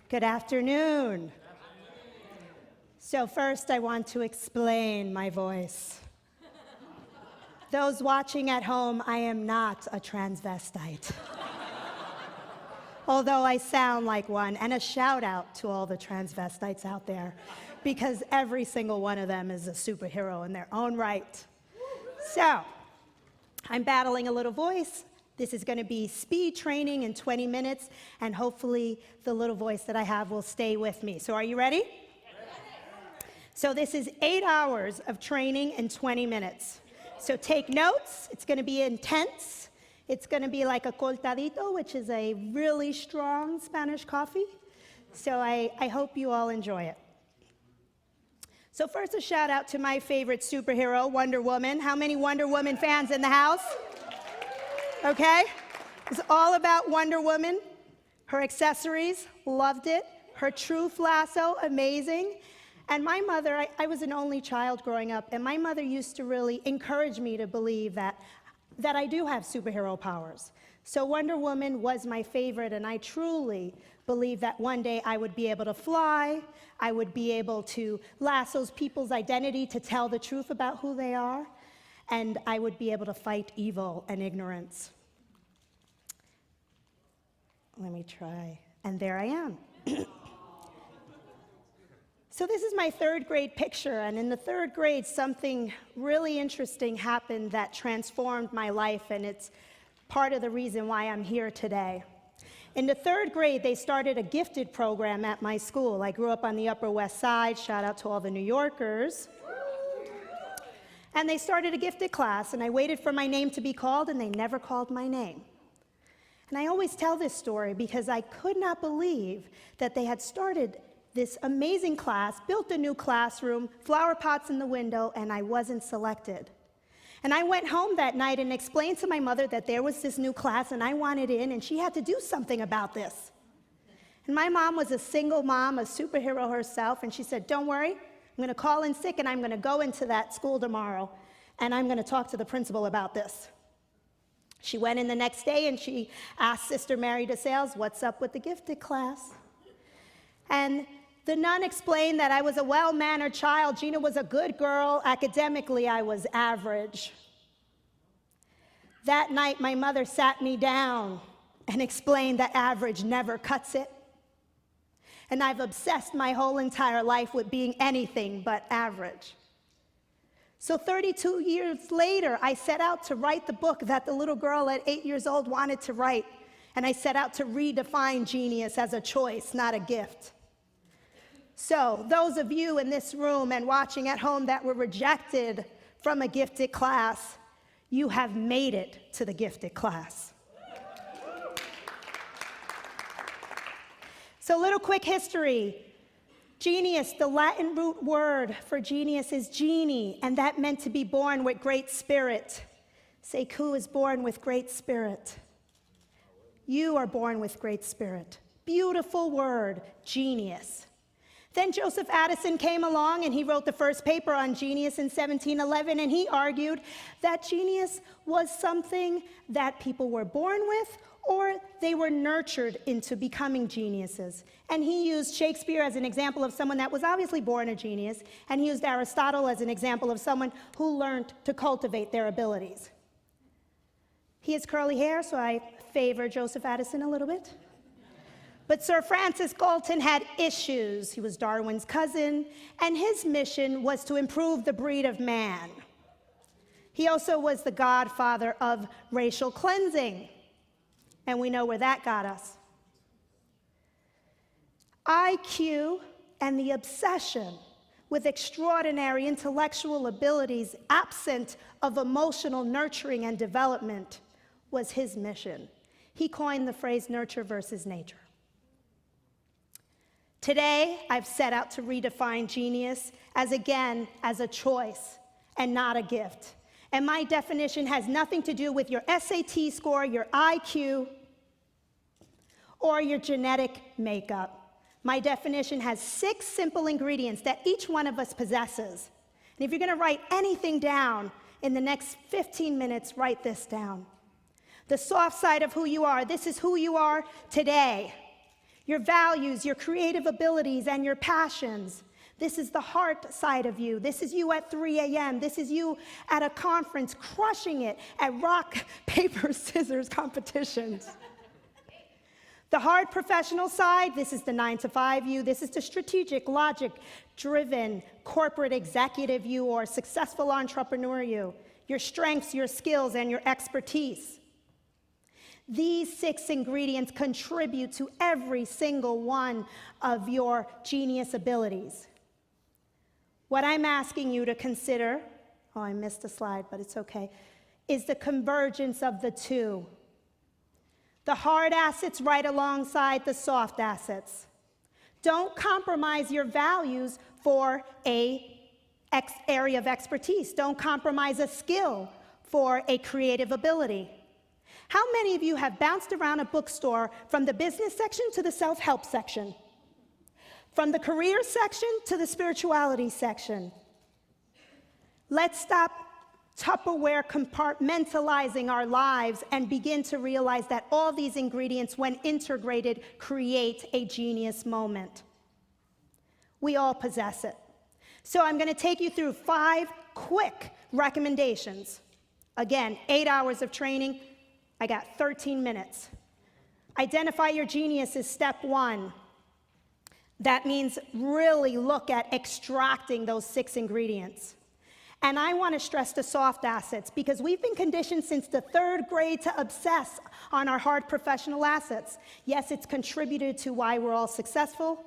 Good afternoon. So first, I want to explain my voice. Those watching at home, I am not a transvestite. Although I sound like one, and a shout out to all the transvestites out there, because every single one of them is a superhero in their own right. So, I'm battling a little voice. This is going to be speed training in 20 minutes, and hopefully the little voice that I have will stay with me. So are you ready? So this is 8 hours of training in 20 minutes. So take notes. It's going to be intense. It's going to be like a cortadito, which is a really strong Spanish coffee. So I hope you all enjoy it. So first, a shout out to my favorite superhero, Wonder Woman. How many Wonder Woman fans in the house? Okay. It's all about Wonder Woman. Her accessories, loved it. Her truth lasso, amazing. And my mother, I was an only child growing up, and my mother used to really encourage me to believe that I do have superhero powers. So Wonder Woman was my favorite, and I truly believe that one day I would be able to fly, I would be able to lasso people's identity to tell the truth about who they are, and I would be able to fight evil and ignorance. Let me try, and there I am. So this is my third grade picture, and in the third grade, something really interesting happened that transformed my life, and it's part of the reason why I'm here today. In the third grade, they started a gifted program at my school. I grew up on the Upper West Side, shout out to all the New Yorkers. And they started a gifted class, and I waited for my name to be called, and they never called my name. And I always tell this story because I could not believe that they had started this amazing class, built a new classroom, flower pots in the window, and I wasn't selected. And I went home that night and explained to my mother that there was this new class and I wanted in, and she had to do something about this. And my mom was a single mom, a superhero herself, and she said, "Don't worry, I'm going to call in sick and I'm going to go into that school tomorrow and I'm going to talk to the principal about this." She went in the next day and she asked Sister Mary DeSales, "What's up with the gifted class?" And the nun explained that I was a well-mannered child. Gina was a good girl. Academically, I was average. That night, my mother sat me down and explained that average never cuts it. And I've obsessed my whole entire life with being anything but average. So 32 years later, I set out to write the book that the little girl at 8 years old wanted to write. And I set out to redefine genius as a choice, not a gift. So those of you in this room and watching at home that were rejected from a gifted class, you have made it to the gifted class. So little quick history. Genius, the Latin root word for genius is genie, and that meant to be born with great spirit. Sekou is born with great spirit. You are born with great spirit. Beautiful word, genius. Then Joseph Addison came along and he wrote the first paper on genius in 1711, and he argued that genius was something that people were born with or they were nurtured into becoming geniuses. And he used Shakespeare as an example of someone that was obviously born a genius, and he used Aristotle as an example of someone who learned to cultivate their abilities. He has curly hair, so I favor Joseph Addison a little bit. But Sir Francis Galton had issues. He was Darwin's cousin, and his mission was to improve the breed of man. He also was the godfather of racial cleansing, and we know where that got us. IQ and the obsession with extraordinary intellectual abilities absent of emotional nurturing and development was his mission. He coined the phrase nurture versus nature. Today, I've set out to redefine genius as a choice and not a gift. And my definition has nothing to do with your SAT score, your IQ, or your genetic makeup. My definition has 6 simple ingredients that each one of us possesses. And if you're going to write anything down in the next 15 minutes, write this down. The soft side of who you are. This is who you are today. Your values, your creative abilities, and your passions. This is the heart side of you. This is you at 3 a.m. This is you at a conference crushing it at rock, paper, scissors competitions. The hard professional side, this is the 9 to 5 you. This is the strategic, logic-driven, corporate executive you or successful entrepreneur you. Your strengths, your skills, and your expertise. These 6 ingredients contribute to every single one of your genius abilities. What I'm asking you to consider, oh, I missed a slide, but it's okay, is the convergence of the two. The hard assets right alongside the soft assets. Don't compromise your values for an area of expertise. Don't compromise a skill for a creative ability. How many of you have bounced around a bookstore from the business section to the self-help section? From the career section to the spirituality section? Let's stop Tupperware compartmentalizing our lives and begin to realize that all these ingredients, when integrated, create a genius moment. We all possess it. So I'm going to take you through 5 quick recommendations. Again, 8 hours of training. I got 13 minutes. Identify your genius is step 1. That means really look at extracting those 6 ingredients. And I want to stress the soft assets because we've been conditioned since the 3rd grade to obsess on our hard professional assets. Yes, it's contributed to why we're all successful.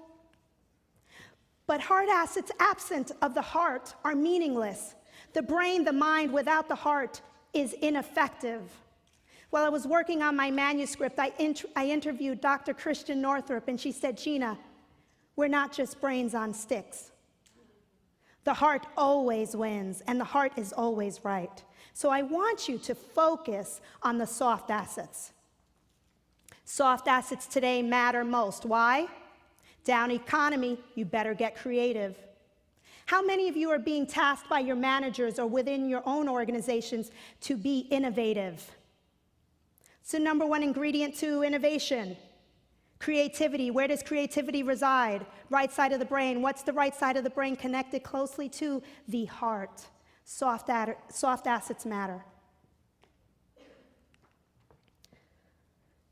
But hard assets absent of the heart are meaningless. The brain, the mind without the heart is ineffective. While I was working on my manuscript, I interviewed Dr. Christian Northrup, and she said, Gina, we're not just brains on sticks. The heart always wins, and the heart is always right. So I want you to focus on the soft assets. Soft assets today matter most. Why? Down economy, you better get creative. How many of you are being tasked by your managers or within your own organizations to be innovative? So number 1 ingredient to innovation. Creativity. Where does creativity reside? Right side of the brain. What's the right side of the brain connected closely to? The heart. Soft assets matter.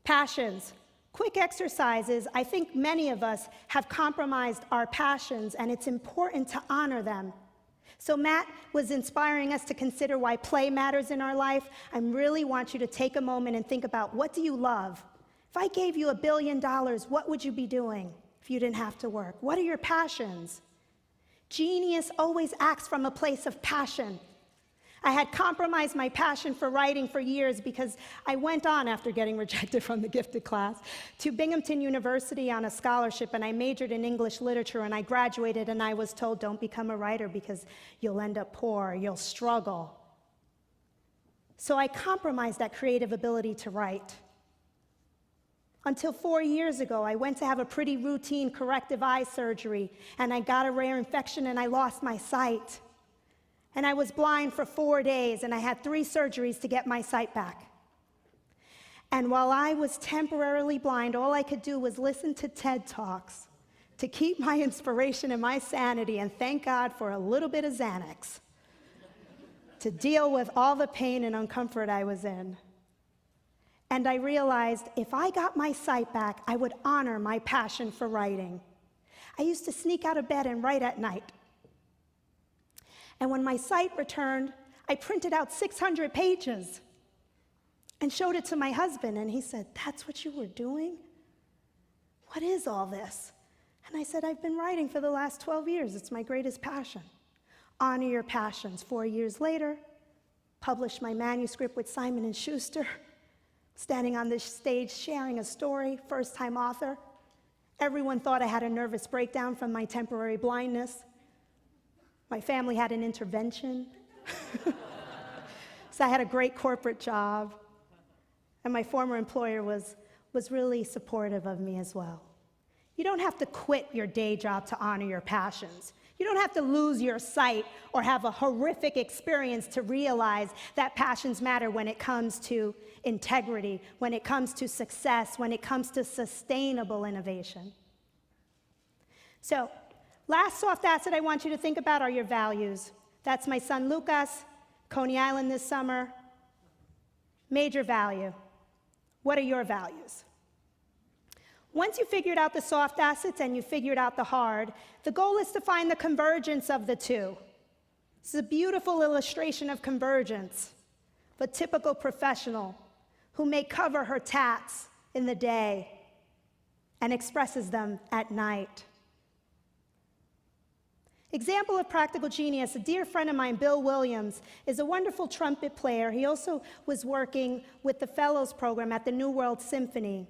Passions. Quick exercises. I think many of us have compromised our passions, and it's important to honor them. So Matt was inspiring us to consider why play matters in our life. I really want you to take a moment and think about, what do you love? If I gave you $1 billion, what would you be doing if you didn't have to work? What are your passions? Genius always acts from a place of passion. I had compromised my passion for writing for years because I went on, after getting rejected from the gifted class, to Binghamton University on a scholarship, and I majored in English literature, and I graduated, and I was told, don't become a writer because you'll end up poor, you'll struggle. So I compromised that creative ability to write. Until 4 years ago, I went to have a pretty routine corrective eye surgery, and I got a rare infection, and I lost my sight. And I was blind for 4 days, and I had 3 surgeries to get my sight back. And while I was temporarily blind, all I could do was listen to TED Talks to keep my inspiration and my sanity, and thank God for a little bit of Xanax to deal with all the pain and uncomfort I was in. And I realized if I got my sight back, I would honor my passion for writing. I used to sneak out of bed and write at night. And when my sight returned, I printed out 600 pages and showed it to my husband, and he said, "That's what you were doing? What is all this?" And I said, "I've been writing for the last 12 years. It's my greatest passion." Honor your passions. 4 years later, published my manuscript with Simon & Schuster, standing on this stage sharing a story, first-time author. Everyone thought I had a nervous breakdown from my temporary blindness. My family had an intervention. So I had a great corporate job. And my former employer was really supportive of me as well. You don't have to quit your day job to honor your passions. You don't have to lose your sight or have a horrific experience to realize that passions matter when it comes to integrity, when it comes to success, when it comes to sustainable innovation. So, last soft asset I want you to think about are your values. That's my son Lucas, Coney Island this summer. Major value. What are your values? Once you figured out the soft assets and you figured out the hard, the goal is to find the convergence of the two. This is a beautiful illustration of convergence, of a typical professional who may cover her tats in the day and expresses them at night. Example of practical genius, a dear friend of mine, Bill Williams, is a wonderful trumpet player. He also was working with the Fellows Program at the New World Symphony.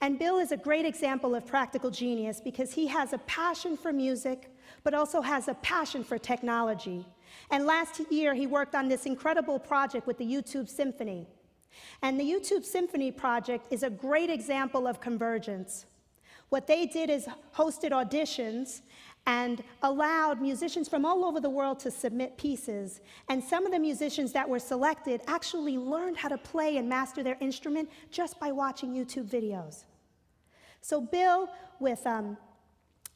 And Bill is a great example of practical genius because he has a passion for music, but also has a passion for technology. And last year, he worked on this incredible project with the YouTube Symphony. And the YouTube Symphony project is a great example of convergence. What they did is hosted auditions and allowed musicians from all over the world to submit pieces. And some of the musicians that were selected actually learned how to play and master their instrument just by watching YouTube videos. So Bill, with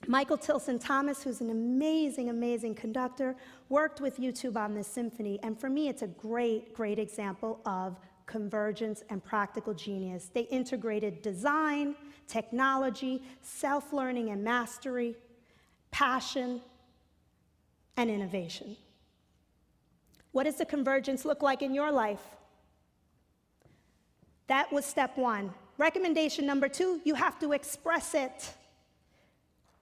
Michael Tilson Thomas, who's an amazing, amazing conductor, worked with YouTube on this symphony. And for me, it's a great, great example of convergence and practical genius. They integrated design, technology, self-learning and mastery, passion, and innovation. What does the convergence look like in your life? That was step one. Recommendation number two, you have to express it.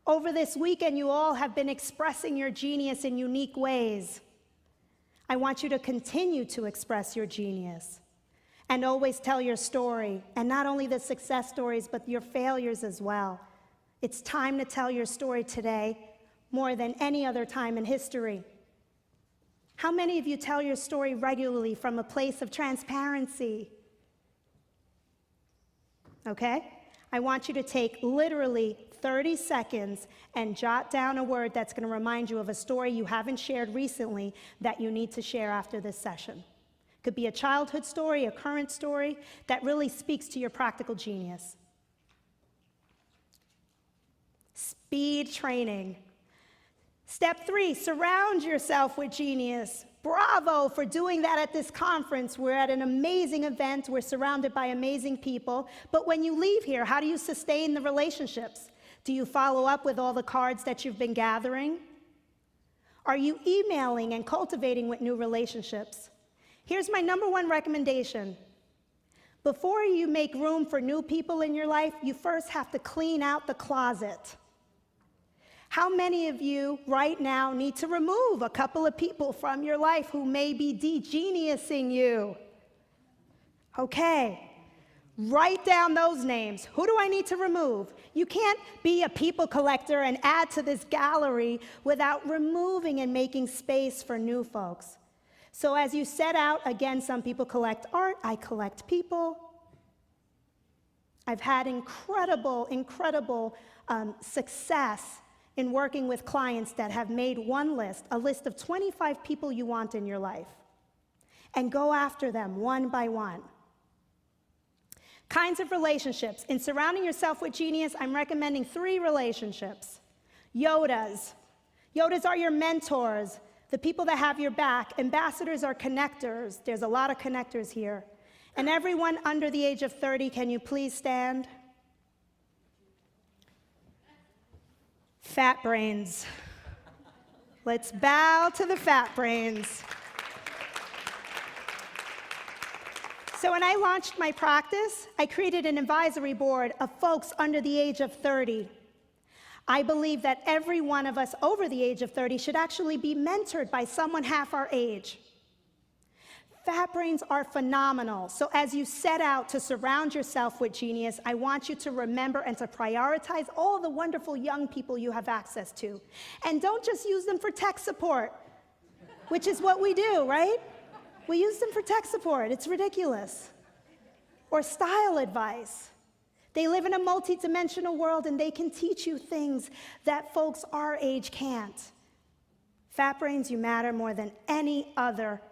Over this weekend, you all have been expressing your genius in unique ways. I want you to continue to express your genius and always tell your story, and not only the success stories, but your failures as well. It's time to tell your story today more than any other time in history. How many of you tell your story regularly from a place of transparency? Okay? I want you to take literally 30 seconds and jot down a word that's going to remind you of a story you haven't shared recently that you need to share after this session. It could be a childhood story, a current story that really speaks to your practical genius. Speed training. Step three, surround yourself with genius. Bravo for doing that at this conference. We're at an amazing event. We're surrounded by amazing people. But when you leave here, how do you sustain the relationships? Do you follow up with all the cards that you've been gathering? Are you emailing and cultivating with new relationships? Here's my number one recommendation. Before you make room for new people in your life, you first have to clean out the closet. How many of you right now need to remove a couple of people from your life who may be de-geniusing you? Okay, write down those names. Who do I need to remove? You can't be a people collector and add to this gallery without removing and making space for new folks. So as you set out, again, some people collect art, I collect people. I've had incredible success in working with clients that have made one list, a list of 25 people you want in your life, and go after them one by one. Kinds of relationships. In surrounding yourself with genius, I'm recommending 3 relationships. Yodas. Yodas are your mentors, the people that have your back. Ambassadors are connectors. There's a lot of connectors here. And everyone under the age of 30, can you please stand? Fat brains. Let's bow to the fat brains. So when I launched my practice, I created an advisory board of folks under the age of 30. I believe that every one of us over the age of 30 should actually be mentored by someone half our age. Fat brains are phenomenal. So as you set out to surround yourself with genius, I want you to remember and to prioritize all the wonderful young people you have access to. And don't just use them for tech support, which is what we do, right? We use them for tech support. It's ridiculous. Or style advice. They live in a multi-dimensional world and they can teach you things that folks our age can't. Fat brains, you matter more than any other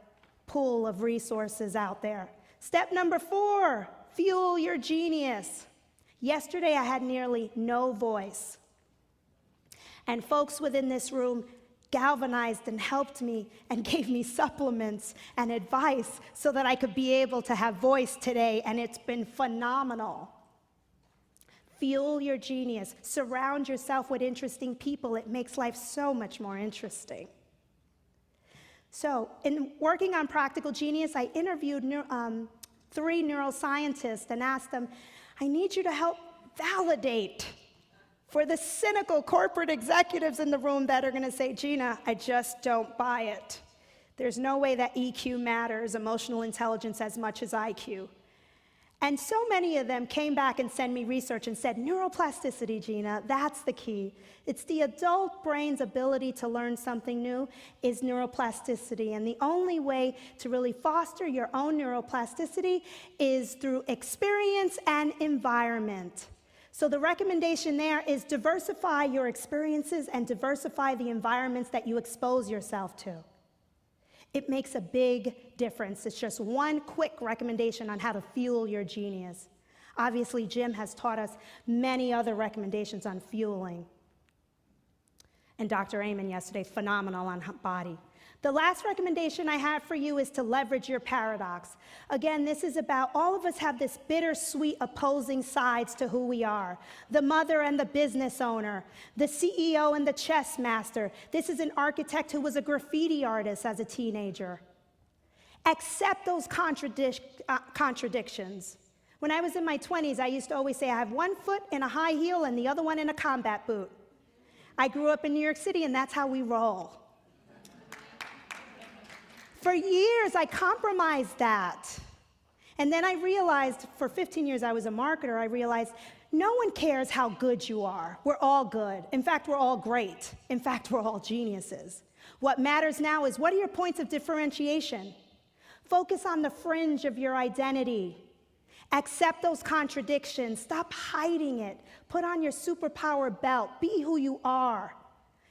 pool of resources out there. Step number 4, fuel your genius. Yesterday, I had nearly no voice. And folks within this room galvanized and helped me and gave me supplements and advice so that I could be able to have voice today, and it's been phenomenal. Fuel your genius. Surround yourself with interesting people. It makes life so much more interesting. So, in working on Practical Genius, I interviewed 3 neuroscientists and asked them, I need you to help validate for the cynical corporate executives in the room that are going to say, Gina, I just don't buy it. There's no way that EQ matters, emotional intelligence, as much as IQ. And so many of them came back and sent me research and said, neuroplasticity, Gina, that's the key. It's the adult brain's ability to learn something new is neuroplasticity. And the only way to really foster your own neuroplasticity is through experience and environment. So the recommendation there is diversify your experiences and diversify the environments that you expose yourself to. It makes a big difference. It's just one quick recommendation on how to fuel your genius. Obviously, Jim has taught us many other recommendations on fueling. And Dr. Amen yesterday, phenomenal on body. The last recommendation I have for you is to leverage your paradox. Again, this is about all of us have this bittersweet opposing sides to who we are. The mother and the business owner, the CEO and the chess master. This is an architect who was a graffiti artist as a teenager. Accept those contradictions. When I was in my 20s, I used to always say I have one foot in a high heel and the other one in a combat boot. I grew up in New York City, and that's how we roll. For years, I compromised that. And then I realized, for 15 years I was a marketer, I realized no one cares how good you are. We're all good. In fact, we're all great. In fact, we're all geniuses. What matters now is, what are your points of differentiation? Focus on the fringe of your identity. Accept those contradictions. Stop hiding it. Put on your superpower belt. Be who you are.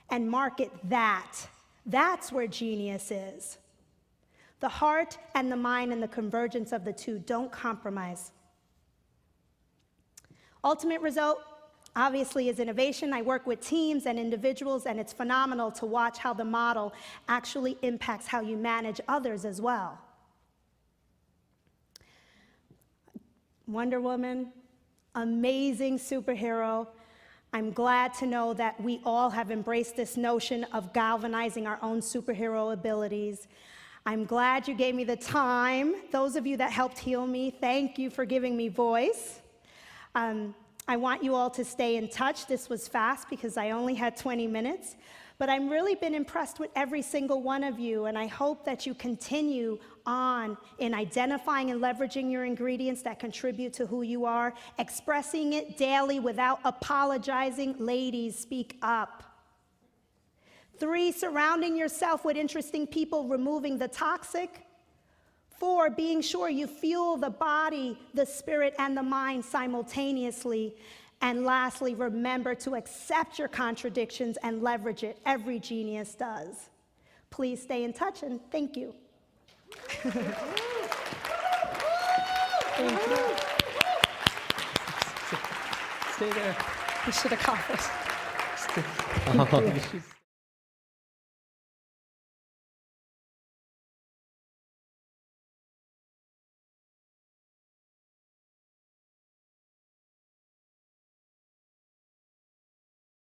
And market that. That's where genius is. The heart and the mind and the convergence of the two. Don't compromise. Ultimate result, obviously, is innovation. I work with teams and individuals, and it's phenomenal to watch how the model actually impacts how you manage others as well. Wonder Woman, amazing superhero. I'm glad to know that we all have embraced this notion of galvanizing our own superhero abilities. I'm glad you gave me the time. Those of you that helped heal me, thank you for giving me voice. I want you all to stay in touch. This was fast because I only had 20 minutes, but I've really been impressed with every single one of you, and I hope that you continue on in identifying and leveraging your ingredients that contribute to who you are, expressing it daily without apologizing. Ladies, speak up. 3, surrounding yourself with interesting people, removing the toxic. 4, being sure you fuel the body, the spirit, and the mind simultaneously. And lastly, remember to accept your contradictions and leverage it. Every genius does. Please stay in touch, and thank you. Thank you. Stay there. You should have caught it. Oh,